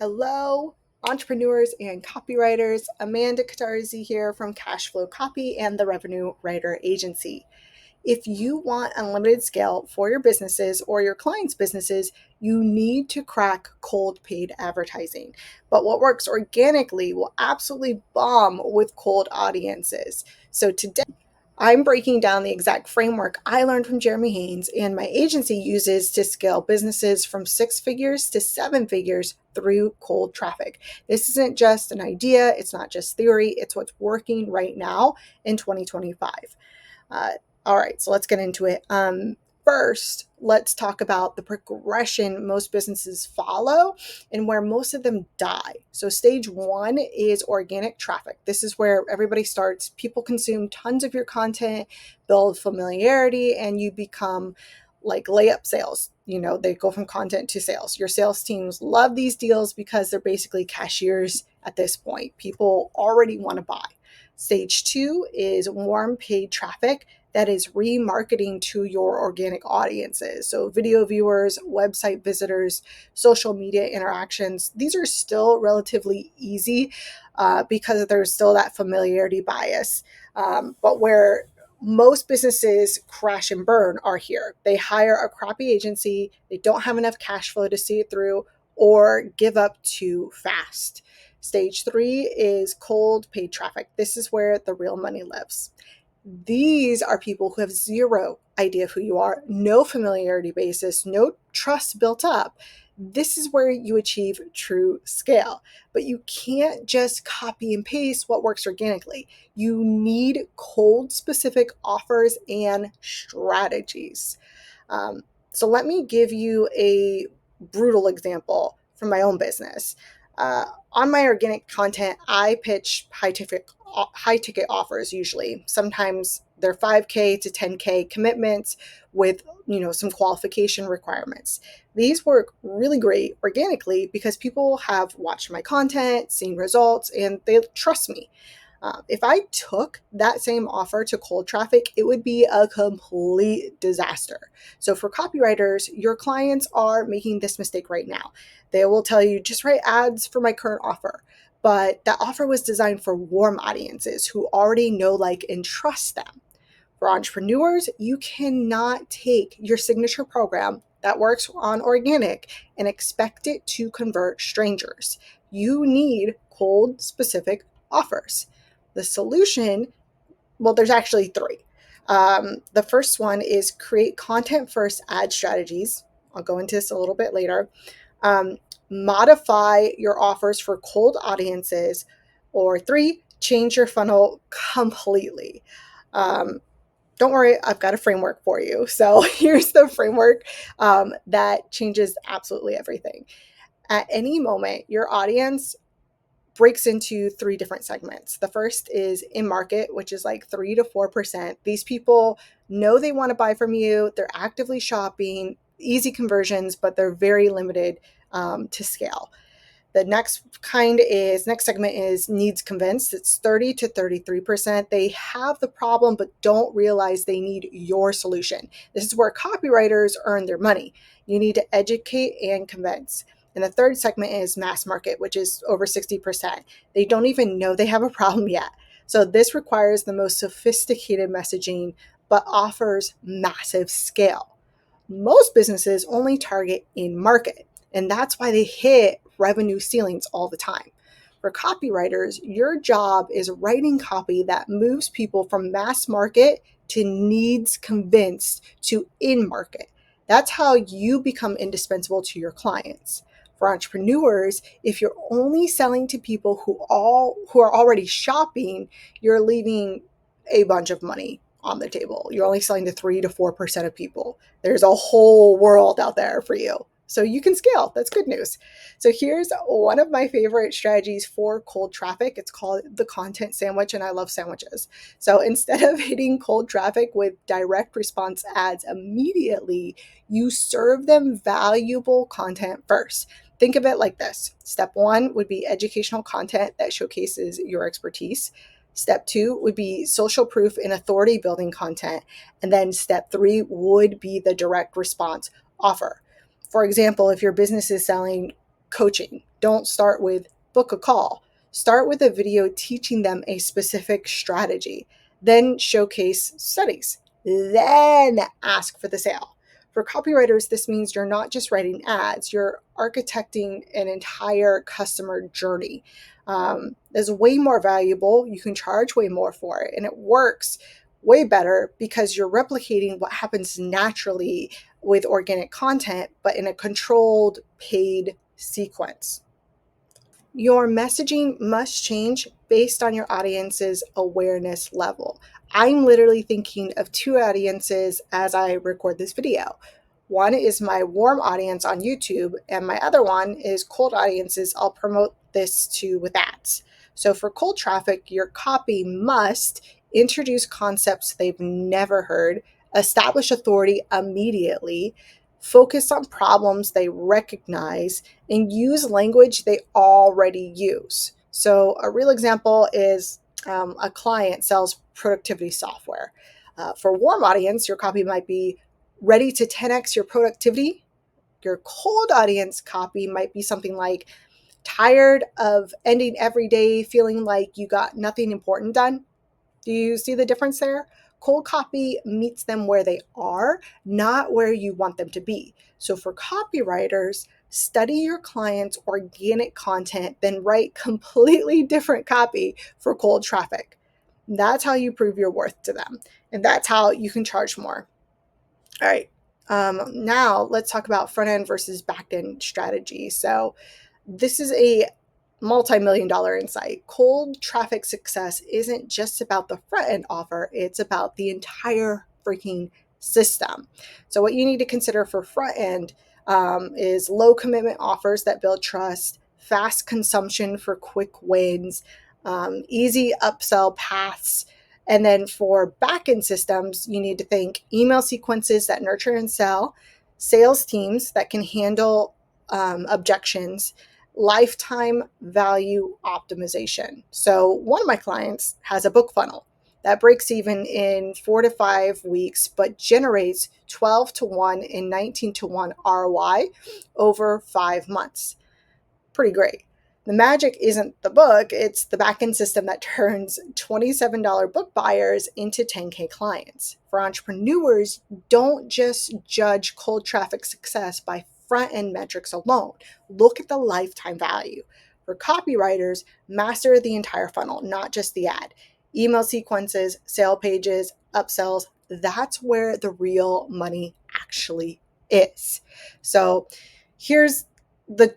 Hello, entrepreneurs and copywriters. Amanda Catarzi here from Cashflow Copy and the Revenue Writer Agency. If you want unlimited scale for your businesses or your clients' businesses, you need to crack cold paid advertising. But what works organically will absolutely bomb with cold audiences. So today, I'm breaking down the exact framework I learned from Jeremy Haynes and my agency uses to scale businesses from 6 figures to 7 figures through cold traffic. This isn't just an idea, it's not just theory, it's what's working right now in 2025. Uh, all right, so let's get into it. First, let's talk about the progression most businesses follow and where most of them die. So, stage one is organic traffic. This is where everybody starts. People consume tons of your content, build familiarity, and you become like layup sales. They go from content to sales. Your sales teams love these deals because they're basically cashiers at this point. People already want to buy. Stage two is warm paid traffic that is remarketing to your organic audiences. So, video viewers, website visitors, social media interactions, these are still relatively easy because there's still that familiarity bias. But where most businesses crash and burn are here. They hire a crappy agency, they don't have enough cash flow to see it through, or give up too fast. Stage three is cold paid traffic. This is where the real money lives. These are people who have zero idea of who you are, no familiarity basis, no trust built up. This is where you achieve true scale. But you can't just copy and paste what works organically. You need cold specific offers and strategies. So let me give you a brutal example from my own business. On my organic content, I pitch high ticket offers usually. Sometimes they're 5K to 10K commitments with some qualification requirements. These work really great organically because people have watched my content, seen results, and they trust me. If I took that same offer to cold traffic, it would be a complete disaster. So, for copywriters, your clients are making this mistake right now. They will tell you, just write ads for my current offer. But that offer was designed for warm audiences who already know, like, and trust them. For entrepreneurs, you cannot take your signature program that works on organic and expect it to convert strangers. You need cold specific offers. The solution, well, there's actually three. The first one is create content first ad strategies. I'll go into this a little bit later. Um, Modify your offers for cold audiences. Or three, change your funnel completely. Um, don't worry, I've got a framework for you. So here's the framework that changes absolutely everything. At any moment, your audience breaks into three different segments. The first is in market, which is like 3 to 4%. These people know they want to buy from you, they're actively shopping, easy conversions, but they're very limited to scale. The next segment is needs convinced. It's 30 to 33%. They have the problem, but don't realize they need your solution. This is where copywriters earn their money. You need to educate and convince. And the third segment is mass market, which is over 60%. They don't even know they have a problem yet. So this requires the most sophisticated messaging, but offers massive scale. Most businesses only target in market, and that's why they hit revenue ceilings all the time. For copywriters, your job is writing copy that moves people from mass market to needs convinced to in market. That's how you become indispensable to your clients. For entrepreneurs, if you're only selling to people who are already shopping, you're leaving a bunch of money on the table. You're only selling to 3 to 4% of people. There's a whole world out there for you. So you can scale. That's good news. So here's one of my favorite strategies for cold traffic. It's called the content sandwich, and I love sandwiches. So instead of hitting cold traffic with direct response ads immediately, you serve them valuable content first. Think of it like this. Step one would be educational content that showcases your expertise. Step two would be social proof and authority building content. And then step three would be the direct response offer. For example, if your business is selling coaching, Don't start with book a call. Start with a video teaching them a specific strategy. Then showcase studies. Then ask for the sale. For copywriters, this means you're not just writing ads, you're architecting an entire customer journey. Is way more valuable. You can charge way more for it, and it works way better because you're replicating what happens naturally with organic content, but in a controlled paid sequence. Your messaging must change based on your audience's awareness level. I'm literally thinking of two audiences as I record this video. One is my warm audience on YouTube, and my other one is cold audiences I'll promote this to with ads. So for cold traffic, your copy must introduce concepts they've never heard, establish authority immediately, focus on problems they recognize, and use language they already use. So a real example is a client sells productivity software. For a warm audience, your copy might be ready to 10x your productivity. Your cold audience copy might be something like tired of ending every day feeling like you got nothing important done. Do you see the difference there? Cold copy meets them where they are, not where you want them to be. So for copywriters, study your clients' organic content, then write completely different copy for cold traffic. That's how you prove your worth to them. And that's how you can charge more. All right. Now let's talk about front end versus back end strategy. So this is a multi-million dollar insight. Cold traffic success isn't just about the front end offer, it's about the entire freaking system. So what you need to consider for front end is low commitment offers that build trust, fast consumption for quick wins, easy upsell paths. And then for back-end systems, you need to think email sequences that nurture and sell, sales teams that can handle objections, lifetime value optimization. So one of my clients has a book funnel that breaks even in 4 to 5 weeks, but generates 12 to 1 and 19 to 1 ROI over 5 months. Pretty great. The magic isn't the book, it's the backend system that turns $27 book buyers into 10K clients. For entrepreneurs, don't just judge cold traffic success by front end metrics alone. Look at the lifetime value. For copywriters, master the entire funnel, not just the ad. Email sequences, sale pages, upsells, that's where the real money actually is. So here's the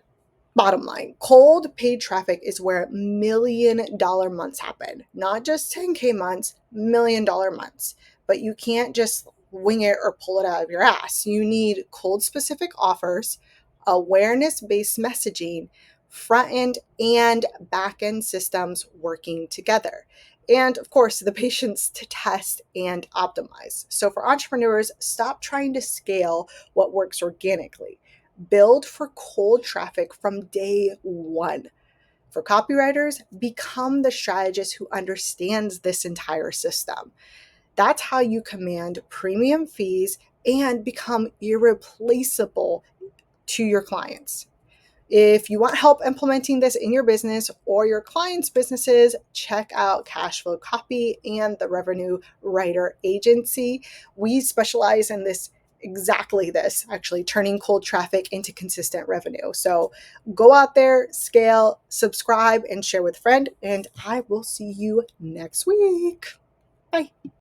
bottom line. Cold paid traffic is where $1 million months happen, not just 10K months, $1 million months. But you can't just wing it or pull it out of your ass. You need cold specific offers, awareness based messaging, front end and back end systems working together. And of course, the patience to test and optimize. So for entrepreneurs, stop trying to scale what works organically. Build for cold traffic from day one. For copywriters, become the strategist who understands this entire system. That's how you command premium fees and become irreplaceable to your clients. If you want help implementing this in your business or your clients' businesses, check out Cashflow Copy and the Revenue Writer Agency. We specialize in this exactly this, actually turning cold traffic into consistent revenue. So go out there, scale, subscribe, and share with a friend, and I will see you next week. Bye.